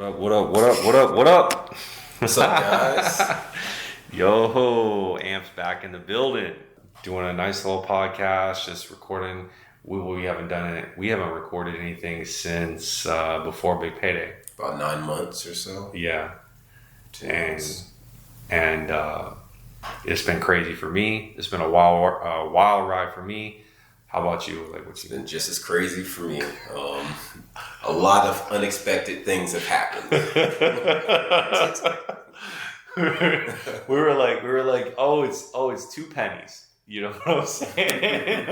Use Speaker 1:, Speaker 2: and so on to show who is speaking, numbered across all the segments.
Speaker 1: What up, what up, what up, what up, what up?
Speaker 2: What's up, guys?
Speaker 1: Yo, Amp's back in the building. Doing a nice little podcast, just recording. We haven't done it. We haven't recorded anything since before Big Payday.
Speaker 2: About 9 months or so.
Speaker 1: Yeah.
Speaker 2: 2 months.
Speaker 1: And it's been crazy for me. It's been a wild ride for me. How about you? Like, what's
Speaker 2: been just as crazy for me. A lot of unexpected things have happened.
Speaker 1: we were like, oh, it's 2 pennies. You know what I'm saying?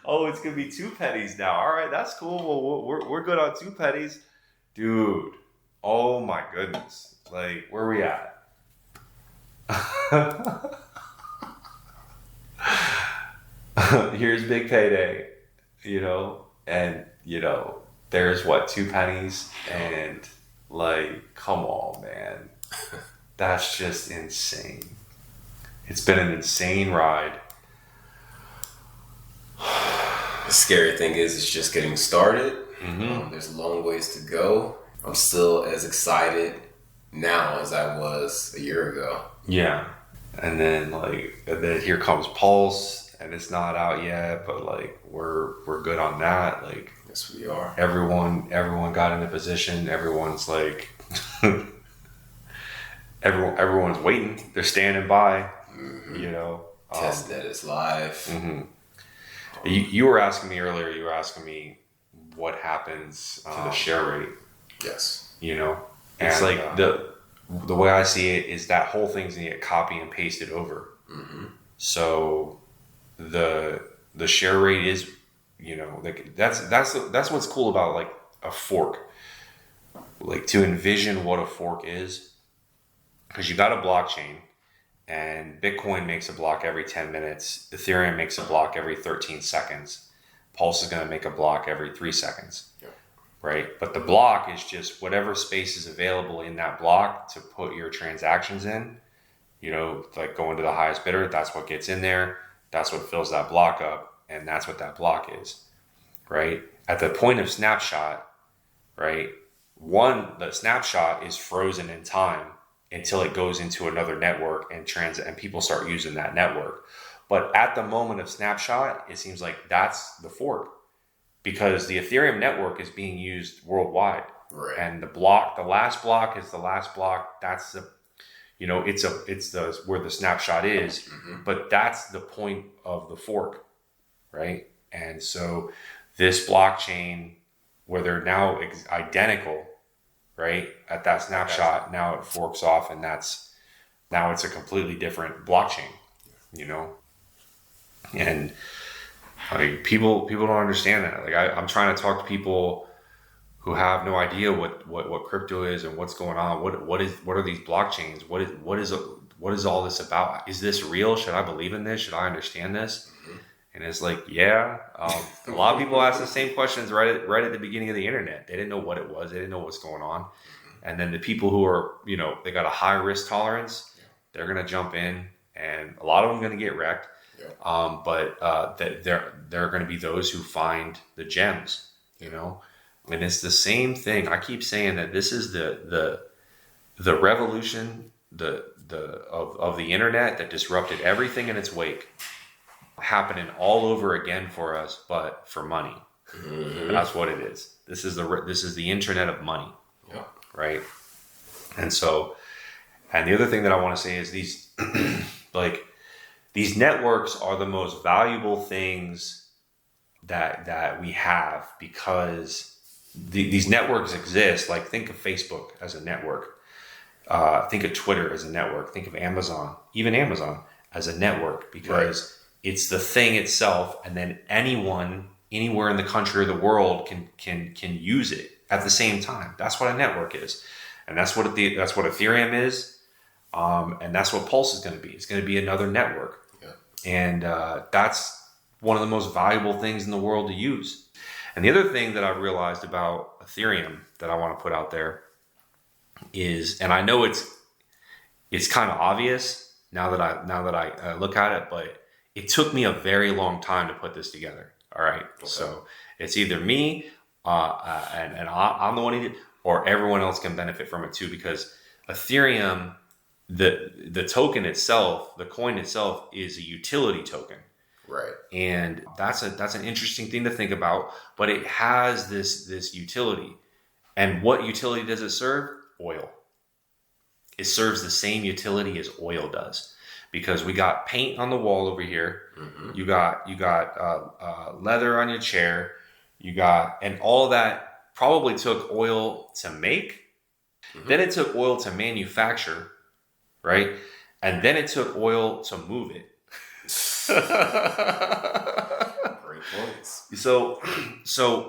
Speaker 1: Oh, it's gonna be 2 pennies now. All right, that's cool. Well, we're good on 2 pennies, dude. Oh my goodness! Like, where are we at? Here's Big Payday, and there's what, 2 pennies, and like, come on, man, that's just insane. It's been an insane ride.
Speaker 2: The scary thing is, it's just getting started.
Speaker 1: Mm-hmm.
Speaker 2: There's a long ways to go. I'm still as excited now as I was a year ago.
Speaker 1: Yeah, and then here comes Pulse, and it's not out yet, but like we're good on that. Like,
Speaker 2: yes, we are.
Speaker 1: Everyone got into position. Everyone's like, everyone's waiting. They're standing by.
Speaker 2: Mm-hmm. Testnet is live.
Speaker 1: Mm-hmm. You were asking me earlier. You were asking me what happens to the share rate.
Speaker 2: Yes.
Speaker 1: It's like the way I see it is that whole thing's gonna get copy and pasted over.
Speaker 2: Mm-hmm.
Speaker 1: So the share rate is, like that's what's cool about like a fork. Like, to envision what a fork is, because you got a blockchain, and Bitcoin makes a block every 10 minutes. Ethereum makes a block every 13 seconds. Pulse is going to make a block every 3 seconds.
Speaker 2: Yeah.
Speaker 1: Right? But the block is just whatever space is available in that block to put your transactions in. Like going to the highest bidder, that's what gets in there. That's what fills that block up. And that's what that block is. Right? At the point of snapshot, right? The snapshot is frozen in time until it goes into another network and people start using that network. But at the moment of snapshot, it seems like that's the fork, because the Ethereum network is being used worldwide.
Speaker 2: Right.
Speaker 1: And the last block is the last block. That's the, it's where the snapshot is,
Speaker 2: mm-hmm.
Speaker 1: but that's the point of the fork, right? And so this blockchain, where they're now identical, right, at that snapshot, now it forks off, and now it's a completely different blockchain, and I mean, people don't understand that. Like, I'm trying to talk to people who have no idea what crypto is and what's going on. What are these blockchains? What is all this about? Is this real? Should I believe in this? Should I understand this?
Speaker 2: Mm-hmm.
Speaker 1: And it's like, yeah. A lot of people ask the same questions right at the beginning of the internet. They didn't know what it was. They didn't know what's going on. Mm-hmm. And then the people who are, they got a high risk tolerance, they're going to jump in, and a lot of them are going to get wrecked. Yeah. But there are going to be those who find the gems, and it's the same thing. I keep saying that this is the revolution, of the internet that disrupted everything in its wake, happening all over again for us, but for money. Mm-hmm. That's what it is. This is the internet of money.
Speaker 2: Yeah.
Speaker 1: Right. And the other thing that I want to say is these these networks are the most valuable things that we have, because these networks exist. Like, think of Facebook as a network. Think of Twitter as a network. Think of Amazon as a network, because it's the thing itself, and then anyone, anywhere in the country or the world can use it at the same time. That's what a network is, and that's what Ethereum is, and that's what Pulse is going to be. It's going to be another network, and that's one of the most valuable things in the world to use. And the other thing that I realized about Ethereum that I want to put out there is, and I know it's kind of obvious now that I look at it, but it took me a very long time to put this together. All right. Okay. So it's either me and I'm the one who did, or everyone else can benefit from it too, because Ethereum, the token itself, the coin itself, is a utility token.
Speaker 2: Right.
Speaker 1: And that's an interesting thing to think about, but it has this utility. And what utility does it serve? Oil. It serves the same utility as oil does, because we got paint on the wall over here. Mm-hmm. You got leather on your chair. And all of that probably took oil to make. Mm-hmm. Then it took oil to manufacture, right? And then it took oil to move it.
Speaker 2: Great points.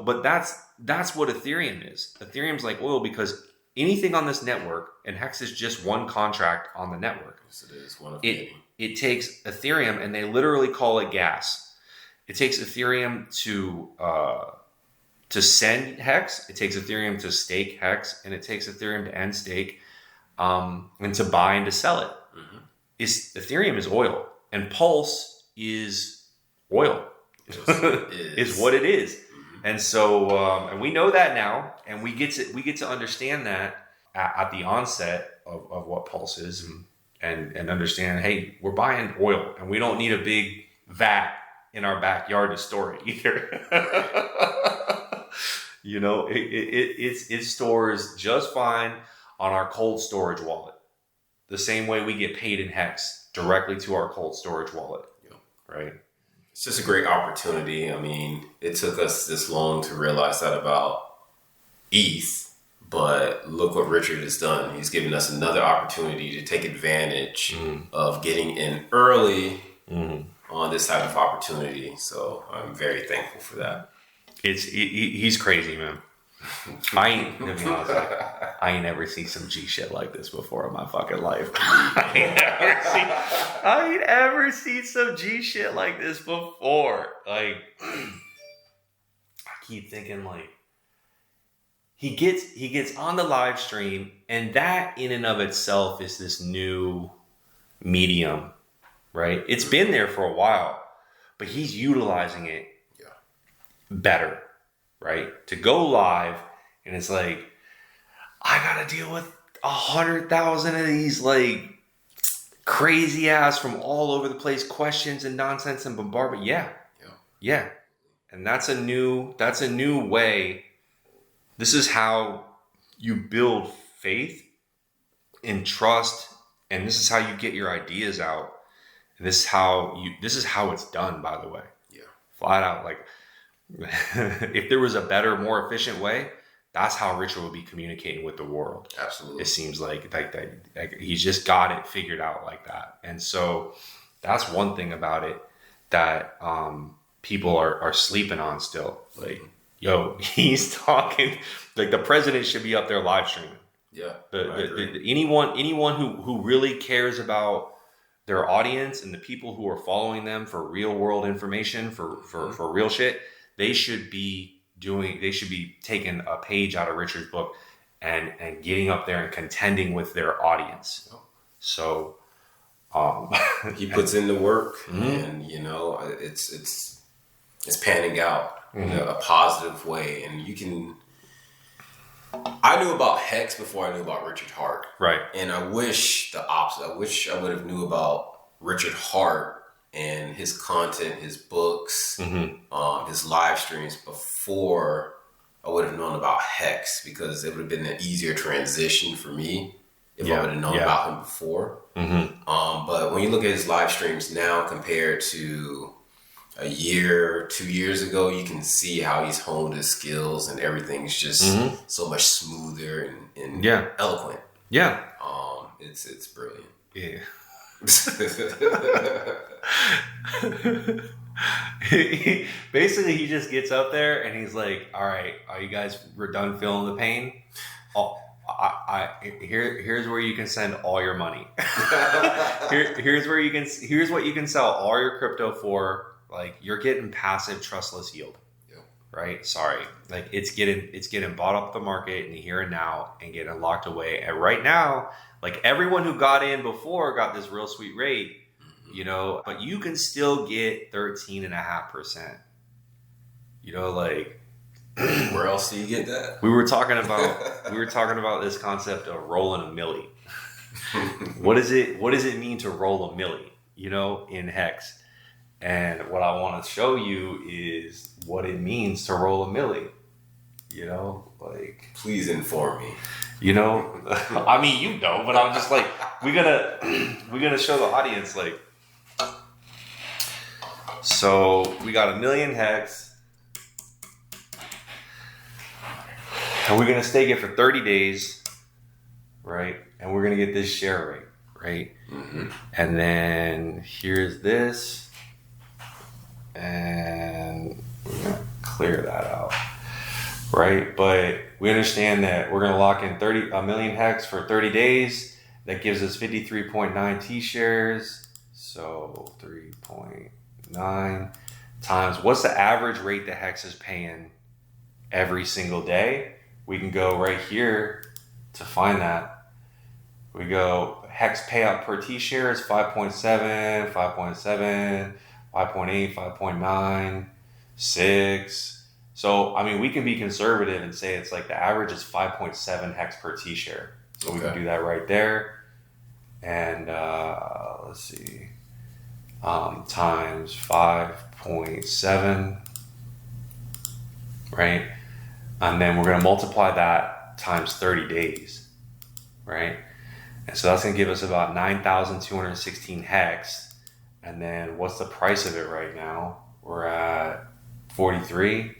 Speaker 1: But that's what Ethereum is. Ethereum's like oil, because anything on this network, and HEX is just one contract on the network.
Speaker 2: Yes, it is one of many.
Speaker 1: It takes Ethereum, and they literally call it gas. It takes Ethereum to send HEX. It takes Ethereum to stake HEX, and it takes Ethereum to end stake, and to buy and to sell it. Mm-hmm. Ethereum is oil, and Pulse is oil. Is what it is. Mm-hmm. And so, and we know that now, and we get to understand that at the onset of what Pulse is, and understand, hey, we're buying oil, and we don't need a big vat in our backyard to store it either. You know, it stores just fine on our cold storage wallet, the same way we get paid in HEX directly to our cold storage wallet.
Speaker 2: Yep.
Speaker 1: Right.
Speaker 2: It's just a great opportunity. I mean, it took us this long to realize that about ETH, but look what Richard has done. He's given us another opportunity to take advantage of getting in early on this type of opportunity. So I'm very thankful for that.
Speaker 1: He's crazy, man. I ain't never seen some G shit like this before in my fucking life. I ain't ever seen some G shit like this before. Like, I keep thinking, like, he gets on the live stream, and that in and of itself is this new medium, right? It's been there for a while, but he's utilizing it better, right? To go live, and it's like, I gotta deal with 100,000 of these like crazy ass from all over the place questions and nonsense and bombardment. Yeah. And that's a new way. This is how you build faith and trust, and this is how you get your ideas out. And this is how it's done, by the way.
Speaker 2: Yeah.
Speaker 1: Flat out. Like, if there was a better, more efficient way, that's how Richard would be communicating with the world.
Speaker 2: Absolutely. It
Speaker 1: seems like he's just got it figured out like that. And so that's one thing about it that people are sleeping on still. Like, yo, he's talking like the president should be up there live streaming.
Speaker 2: Yeah.
Speaker 1: Anyone who really cares about their audience and the people who are following them for real world information, for real shit, they should be taking a page out of Richard's book and getting up there and contending with their audience. So
Speaker 2: he puts in the work, and you know, it's panning out in a positive way. And I knew about HEX before I knew about Richard Hart.
Speaker 1: Right.
Speaker 2: And I wish the opposite. I wish I would have knew about Richard Hart and his content, his books, his live streams before I would have known about HEX, because it would have been an easier transition for me if I would have known about him before. But when you look at his live streams now compared to a year, 2 years ago, you can see how he's honed his skills, and everything's just so much smoother and eloquent.
Speaker 1: Yeah.
Speaker 2: It's brilliant.
Speaker 1: Yeah. Basically, he just gets up there and he's like, "All right, are you guys done feeling the pain? Oh, here's where you can send all your money. Here's what you can sell all your crypto for. Like, you're getting passive, trustless yield, right? Sorry, like it's getting bought up the market in the here and now and getting locked away. And right now, like, everyone who got in before got this real sweet rate, you know, but you can still get 13.5%. You know, like,
Speaker 2: Where else do you get that?
Speaker 1: We were talking about this concept of rolling a milli. What does it mean to roll a milli, in HEX? And what I want to show you is what it means to roll a milli.
Speaker 2: Please inform me.
Speaker 1: I mean, but I'm just like, we're gonna show the audience, like, so we got 1 million HEX, and we're gonna stake it for 30 days, right? And we're gonna get this share rate, right? Mm-hmm. And then here's this, and we're gonna clear that out. Right, but we understand that we're going to lock in 1 million HEX for 30 days. That gives us 53.9 T shares. So 3.9 times, what's the average rate that HEX is paying every single day? We can go right here to find that. We go HEX payout per T share is 5.7, 5.7, 5.8, 5.9, 6. So, I mean, we can be conservative and say it's like the average is 5.7 HEX per T share. So we can do that right there. And let's see, times 5.7, right? And then we're going to multiply that times 30 days, right? And so that's going to give us about 9,216 HEX. And then what's the price of it right now? We're at 43.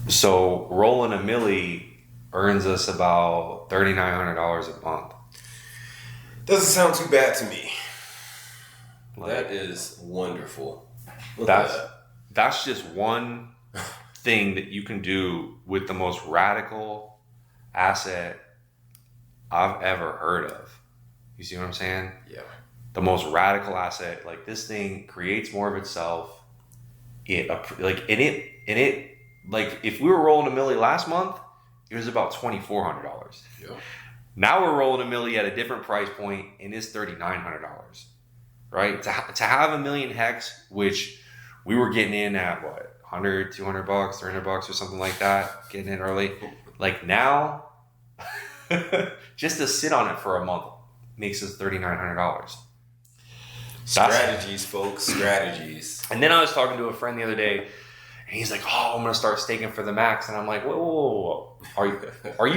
Speaker 1: So rolling a milli earns us about $3,900 a month.
Speaker 2: Doesn't sound too bad to me. That is wonderful.
Speaker 1: That's just one thing that you can do with the most radical asset I've ever heard of. You see what I'm saying?
Speaker 2: Yeah.
Speaker 1: The most radical asset, like this thing creates more of itself. If we were rolling a milli last month, it was about $2,400.
Speaker 2: Yeah.
Speaker 1: Now we're rolling a milli at a different price point, and it's $3,900. Right? To have 1 million HEX, which we were getting in at what, $100, $200, $300 or something like that, getting in early. Like now, just to sit on it for a month makes us $3,900.
Speaker 2: Strategies, folks, strategies.
Speaker 1: And then I was talking to a friend the other day, and he's like, "Oh, I'm gonna start staking for the max." And I'm like, "Whoa. Are you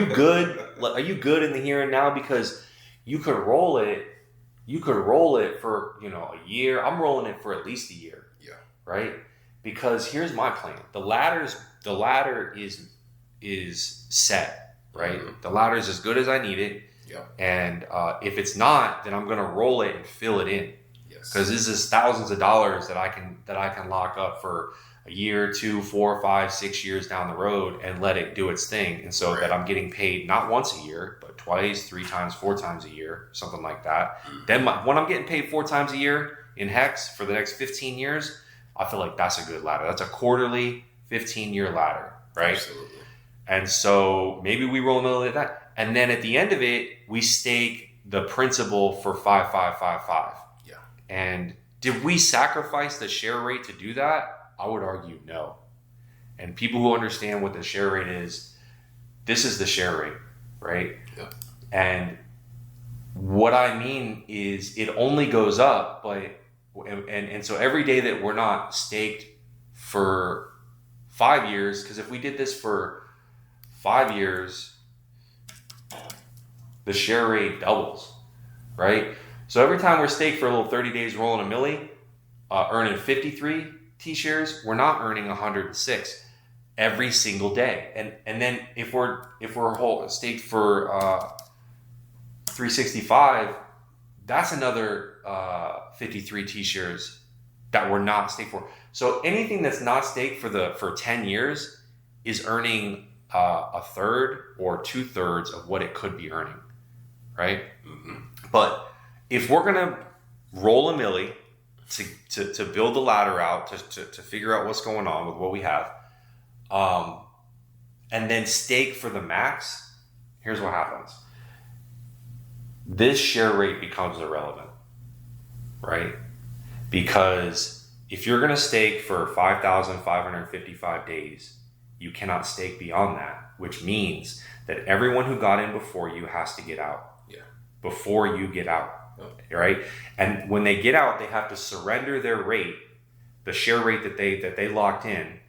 Speaker 1: good? Are you good in the here and now? Because you could roll it. You could roll it for a year. I'm rolling it for at least a year.
Speaker 2: Yeah. Right.
Speaker 1: Because here's my plan. The ladder is set. Right. Mm-hmm. The ladder is as good as I need it.
Speaker 2: Yeah. And
Speaker 1: if it's not, then I'm gonna roll it and fill it in. Because this is thousands of dollars that I can lock up for a year, 2, 4, 5, 6 years down the road and let it do its thing. And so that I'm getting paid not once a year, but twice, 3 times, 4 times a year, something like that. Mm-hmm. Then when I'm getting paid 4 times a year in HEX for the next 15 years, I feel like that's a good ladder. That's a quarterly 15-year ladder, right?
Speaker 2: Absolutely.
Speaker 1: And so maybe we roll a middle of that. And then at the end of it, we stake the principal for 5,555. And did we sacrifice the share rate to do that? I would argue no. And people who understand what the share rate is, this is the share rate, right?
Speaker 2: Yeah.
Speaker 1: And what I mean is it only goes up, and so every day that we're not staked for 5 years, because if we did this for 5 years, the share rate doubles, right? So every time we're staked for a little 30 days rolling a milli, earning 53 T shares, we're not earning 106 every single day. And then if we're staked for 365, that's another 53 T shares that we're not staked for. So anything that's not staked for 10 years is earning a third or 2/3 of what it could be earning, right? Mm-hmm. But if we're gonna roll a milli to build the ladder out, to figure out what's going on with what we have, and then stake for the max, here's what happens. This share rate becomes irrelevant, right? Because if you're going to stake for 5,555 days, you cannot stake beyond that, which means that everyone who got in before you has to get out.
Speaker 2: Yeah. Before
Speaker 1: you get out, right? And when they get out, they have to surrender their rate, the share rate that they locked in,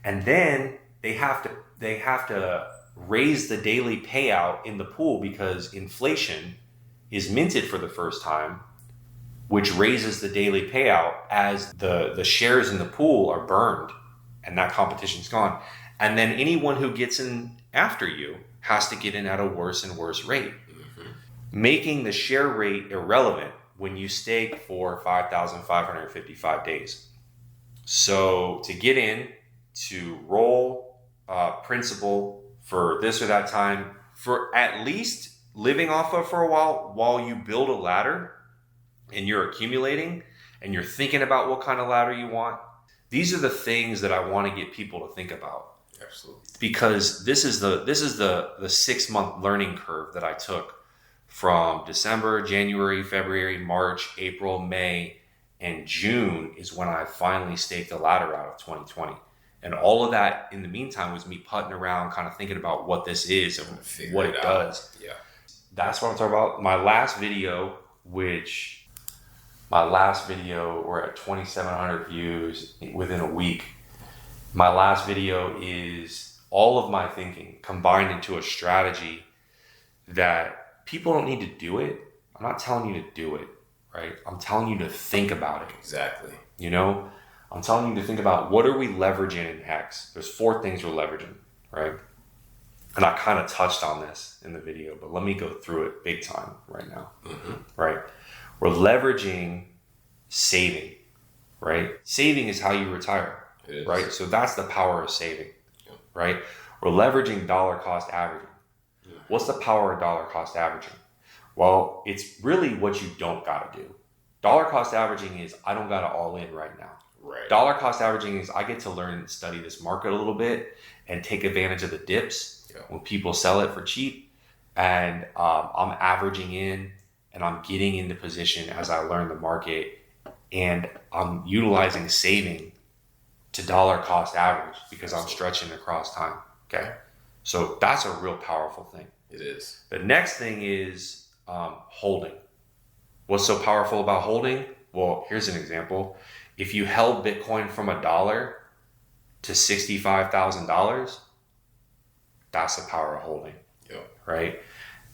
Speaker 1: and then they have to raise the daily payout in the pool because inflation is minted for the first time, which raises the daily payout as the shares in the pool are burned and that competition's gone. And then anyone who gets in after you has to get in at a worse and worse rate, making the share rate irrelevant when you stake for 5,555 days. So to get in, to roll principal for this or that time, for at least living off of for a while you build a ladder and you're accumulating and you're thinking about what kind of ladder you want. These are the things that I want to get people to think about.
Speaker 2: Absolutely. Because
Speaker 1: this is the 6-month learning curve that I took from December, January, February, March, April, May, and June is when I finally staked the ladder out of 2020. And all of that in the meantime was me putting around, kind of thinking about what this is and what it does.
Speaker 2: Yeah.
Speaker 1: That's what I'm talking about. My last video, we're at 2,700 views within a week. My last video is all of my thinking combined into a strategy that people don't need to do it. I'm not telling you to do it, right? I'm telling you to think about it.
Speaker 2: Exactly.
Speaker 1: You know, I'm telling you to think about what are we leveraging in HEX. There's 4 things we're leveraging, right? And I kind of touched on this in the video, but let me go through it big time right now, right? We're leveraging saving, right? Saving is how you retire, right? So that's the power of saving, right? We're leveraging dollar cost averaging. What's the power of dollar cost averaging? Well, it's really what you don't got to do. Dollar cost averaging is I don't got to all in right now.
Speaker 2: Right.
Speaker 1: Dollar cost averaging is I get to learn and study this market a little bit and take advantage of the dips when people sell it for cheap. And I'm averaging in and I'm getting into position as I learn the market, and I'm utilizing saving to dollar cost average because I'm stretching across time. Okay. So that's a real powerful thing.
Speaker 2: It is.
Speaker 1: The next thing is holding. What's so powerful about holding? Well, here's an example. If you held Bitcoin from $1 to $65,000, that's the power of holding, right?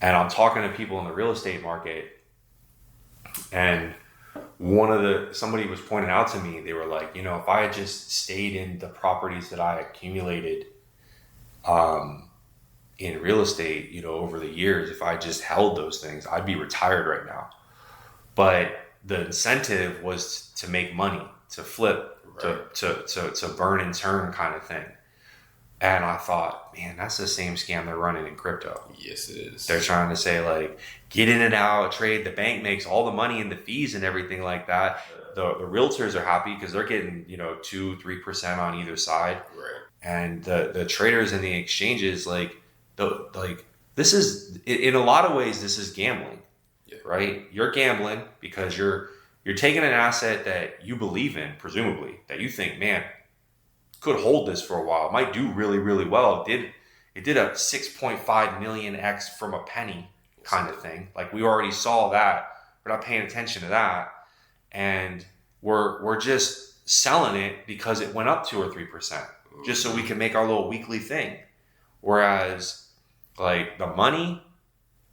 Speaker 1: And I'm talking to people in the real estate market, and somebody was pointing out to me, they were like, you know, if I had just stayed in the properties that I accumulated in real estate, you know, over the years, if I just held those things, I'd be retired right now. But the incentive was to make money, to flip, to burn and turn kind of thing. And I thought, man, that's the same scam they're running in crypto.
Speaker 2: Yes, it is.
Speaker 1: They're trying to say, like, get in and out, trade. The bank makes all the money and the fees and everything like that. The realtors are happy because they're getting, you know, 2-3% on either side.
Speaker 2: Right.
Speaker 1: And the traders and the exchanges, this is, in a lot of ways, this is gambling, right? You're gambling because you're taking an asset that you believe in, presumably, that you think, man, could hold this for a while. It might do really, really well. It did a 6.5 million X from a penny kind of thing. Like, we already saw that. We're not paying attention to that. And we're just selling it because it went up 2 or 3%, just so we can make our little weekly thing. Whereas, like, the money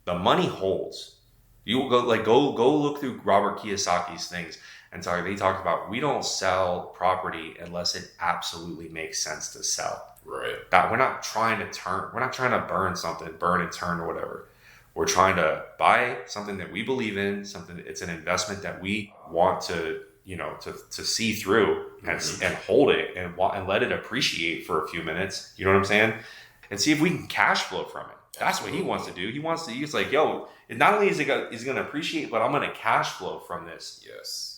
Speaker 1: holds. You go look through Robert Kiyosaki's things. And sorry, they talked about, we don't sell property unless it absolutely makes sense to sell.
Speaker 2: Right.
Speaker 1: That we're not trying to burn something, burn and turn or whatever. We're trying to buy something that we believe in, it's an investment that we want to, you know, to see through and hold it and let it appreciate for a few minutes. You know what I'm saying? And see if we can cash flow from it. That's what he wants to do. He's like, yo, not only is it going to appreciate, but I'm going to cash flow from this.
Speaker 2: Yes.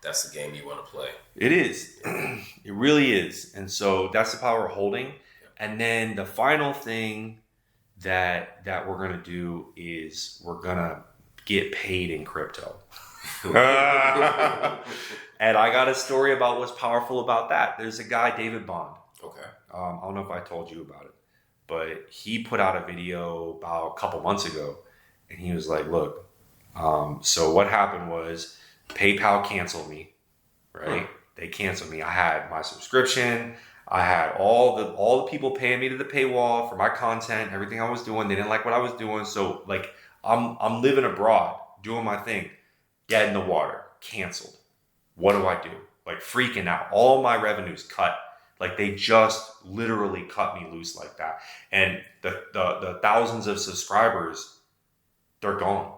Speaker 2: That's the game you want to play.
Speaker 1: It is. It really is. And so that's the power of holding. And then the final thing that we're going to do is we're going to get paid in crypto. And I got a story about what's powerful about that. There's a guy, David Bond.
Speaker 2: Okay.
Speaker 1: I don't know if I told you about it, but he put out a video about a couple months ago, and he was like, look, so what happened was PayPal canceled me, right? They canceled me. I had my subscription. I had all the people paying me to the paywall for my content, everything I was doing. They didn't like what I was doing. So like I'm living abroad, doing my thing, dead in the water, canceled. What do I do? Like freaking out. All my revenues cut. Like they just literally cut me loose like that. And the thousands of subscribers, they're gone.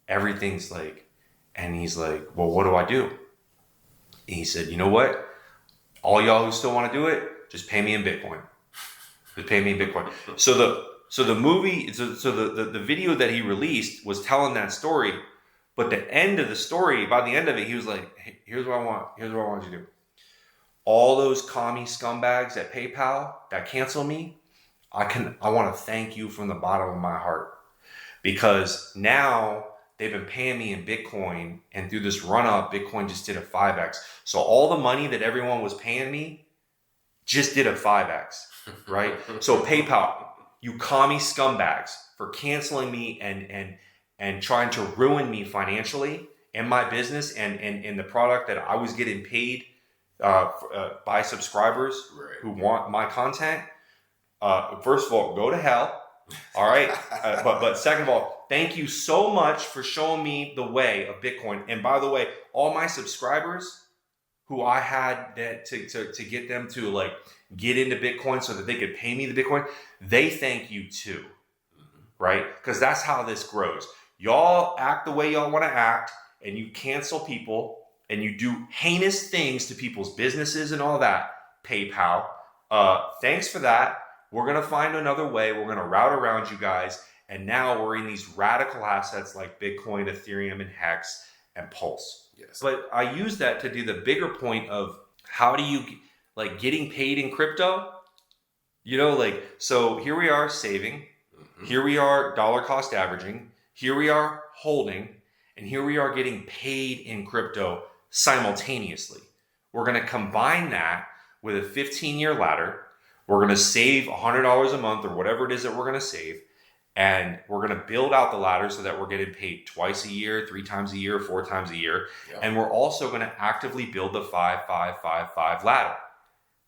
Speaker 1: Everything's like, and he's like, well, what do I do? And he said, you know what? All y'all who still want to do it, just pay me in Bitcoin. Just pay me in Bitcoin. So the video that he released was telling that story, but the end of the story, by the end of it, he was like, hey, here's what I want. Here's what I want you to do. All those commie scumbags at PayPal that cancel me, I want to thank you from the bottom of my heart, because now they've been paying me in Bitcoin, and through this run up, Bitcoin just did a 5x. So all the money that everyone was paying me just did a 5x, right? So PayPal, you commie scumbags for canceling me and trying to ruin me financially and my business and the product that I was getting paid by subscribers who want my content. First of all, go to hell. All right. But second of all, thank you so much for showing me the way of Bitcoin. And by the way, all my subscribers who I had that to get them to like get into Bitcoin so that they could pay me the Bitcoin, they thank you too. Right? Because that's how this grows. Y'all act the way y'all want to act, and you cancel people and you do heinous things to people's businesses and all that. PayPal. Thanks for that. We're going to find another way. We're going to route around you guys. And now we're in these radical assets like Bitcoin, Ethereum, and HEX, and Pulse.
Speaker 2: Yes.
Speaker 1: But I use that to do the bigger point of how do you, like, getting paid in crypto? You know, like, so here we are saving. Mm-hmm. Here we are dollar cost averaging. Here we are holding. And here we are getting paid in crypto simultaneously. We're going to combine that with a 15-year ladder. We're going to save $100 a month or whatever it is that we're going to save. And we're going to build out the ladder so that we're getting paid twice a year, 3 times a year, 4 times a year. Yep. And we're also going to actively build the 5-5-5-5 ladder.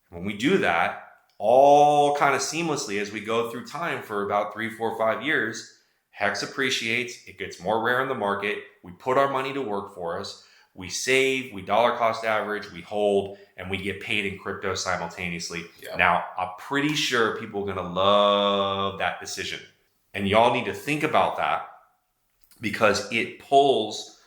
Speaker 1: When we do that, all kind of seamlessly as we go through time for about 3, 4, 5 years, HEX appreciates, it gets more rare in the market. We put our money to work for us. We save, we dollar cost average, we hold, and we get paid in crypto simultaneously. Yep. Now, I'm pretty sure people are going to love that decision. And y'all need to think about that, because it pulls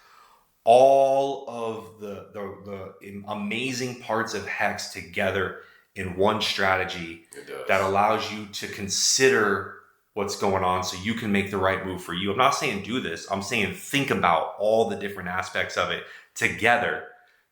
Speaker 1: all of the amazing parts of HEX together in one strategy that allows you to consider what's going on so you can make the right move for you. I'm not saying do this. I'm saying think about all the different aspects of it together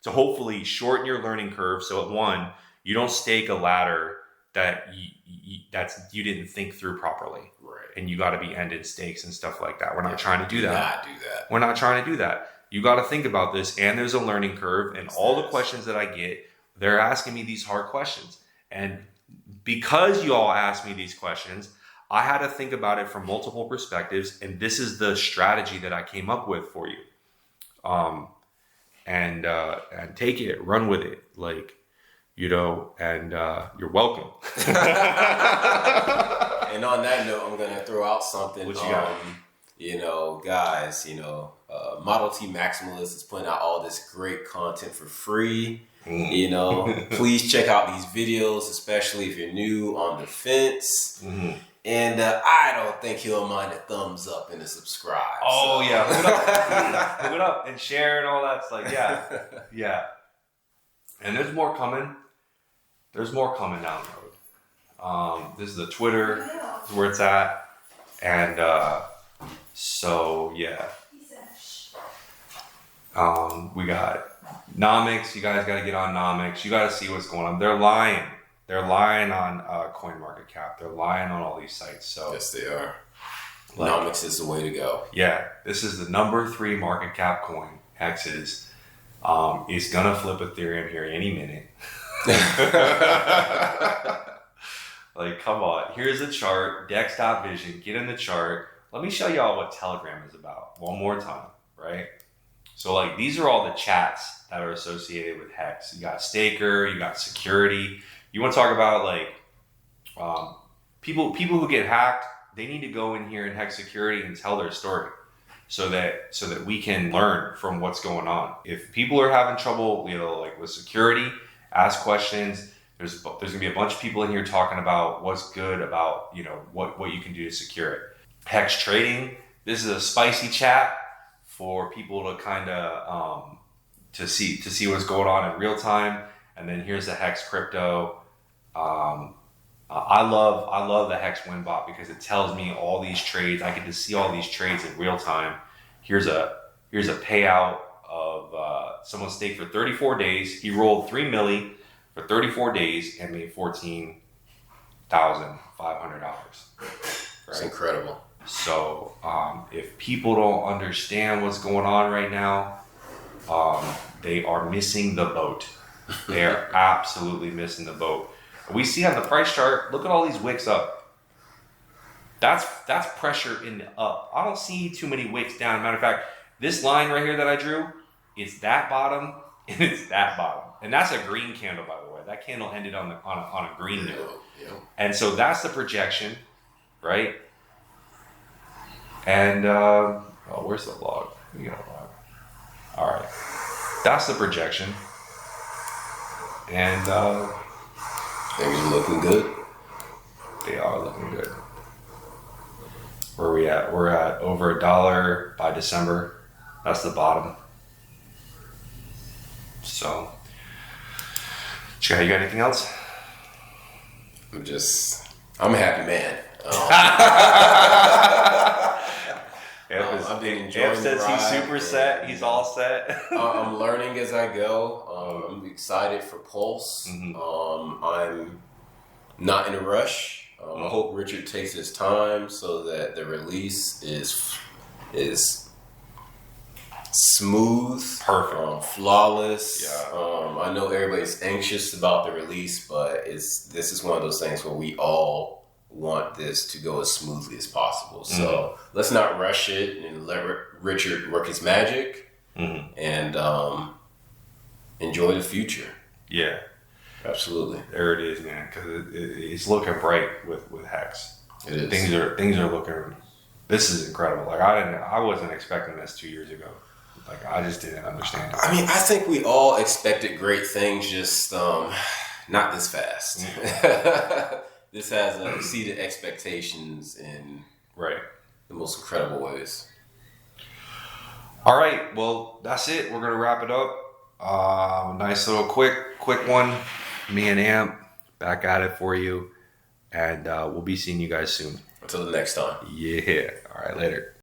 Speaker 1: to hopefully shorten your learning curve. So at one, you don't stake a ladder that you didn't think through properly. Right. And you got to be ended stakes and stuff like that. We're not trying to do that. We're not trying to do that. You got to think about this, and there's a learning curve, and all the questions that I get, they're asking me these hard questions. And because you all asked me these questions, I had to think about it from multiple perspectives, and this is the strategy that I came up with for you. And take it, run with it, like, you know, and you're welcome.
Speaker 2: And on that note, I'm going to throw out something.
Speaker 1: What you got?
Speaker 2: You know, guys, you know, Model T Maximalist is putting out all this great content for free. You know, please check out these videos, especially if you're new on the fence. Mm-hmm. And I don't think he'll mind a thumbs up and a subscribe.
Speaker 1: Oh, so. Yeah. Hook it up and share and all that. It's like, yeah. Yeah. And there's more coming. There's more coming down the road. This is the Twitter, where it's at. And so, yeah. We got Nomics. You guys got to get on Nomics. You got to see what's going on. They're lying. They're lying on CoinMarketCap. They're lying on all these sites. So
Speaker 2: yes, they are. Nomics is the way to go.
Speaker 1: Yeah. This is the number 3 market cap coin. hexes. It's gonna flip Ethereum here any minute. Like, come on. Here's a chart. Dex.vision. Get in the chart. Let me show y'all what Telegram is about one more time, right? So, like, these are all the chats that are associated with Hex. You got Staker. You got security. You want to talk about, like, people who get hacked, they need to go in here in Hex security and tell their story so that we can learn from what's going on. If people are having trouble, like with security, ask questions. There's gonna be a bunch of people in here talking about what's good about, what you can do to secure it. Hex trading. This is a spicy chat for people to kind of to see what's going on in real time. And then here's the Hex Crypto. I love the Hex Winbot because it tells me all these trades. I get to see all these trades in real time. Here's a payout of someone staked for 34 days. He rolled 3 milli for 34 days and made $14,500. Right?
Speaker 2: It's incredible.
Speaker 1: So if people don't understand what's going on right now, they are missing the boat. They are absolutely missing the boat. We see on the price chart, look at all these wicks up. That's pressure in the up. I don't see too many wicks down. Matter of fact, this line right here that I drew, it's that bottom and it's that bottom. And that's a green candle, by the way. That candle ended on a green note.
Speaker 2: Yeah.
Speaker 1: And so that's the projection, right? And where's the log? We got a log. All right, that's the projection. And
Speaker 2: things are looking good.
Speaker 1: They are looking good. Where are we at? We're at over $1 by December. That's the bottom. So, you got anything else?
Speaker 2: I'm a happy man. I've been enjoying the
Speaker 1: says
Speaker 2: ride.
Speaker 1: He's super set. He's all set.
Speaker 2: I'm learning as I go. I'm excited for Pulse.
Speaker 1: Mm-hmm.
Speaker 2: I'm not in a rush. I hope Richard takes his time so that the release is smooth,
Speaker 1: perfect,
Speaker 2: flawless.
Speaker 1: Yeah.
Speaker 2: I know everybody's anxious about the release, but this is one of those things where we all want this to go as smoothly as possible. So let's not rush it and let Richard work his magic and enjoy the future.
Speaker 1: Yeah,
Speaker 2: absolutely.
Speaker 1: There it is, man. Because it's looking bright with Hex.
Speaker 2: It is.
Speaker 1: Things are looking. This is incredible. Like I wasn't expecting this 2 years ago. Like I just didn't understand it.
Speaker 2: I mean, I think we all expected great things, just not this fast. This has exceeded expectations in the most incredible ways.
Speaker 1: All right, well, that's it. We're gonna wrap it up. Nice little quick one. Me and Amp back at it for you, and we'll be seeing you guys soon.
Speaker 2: Until the next time.
Speaker 1: Yeah. All right, later.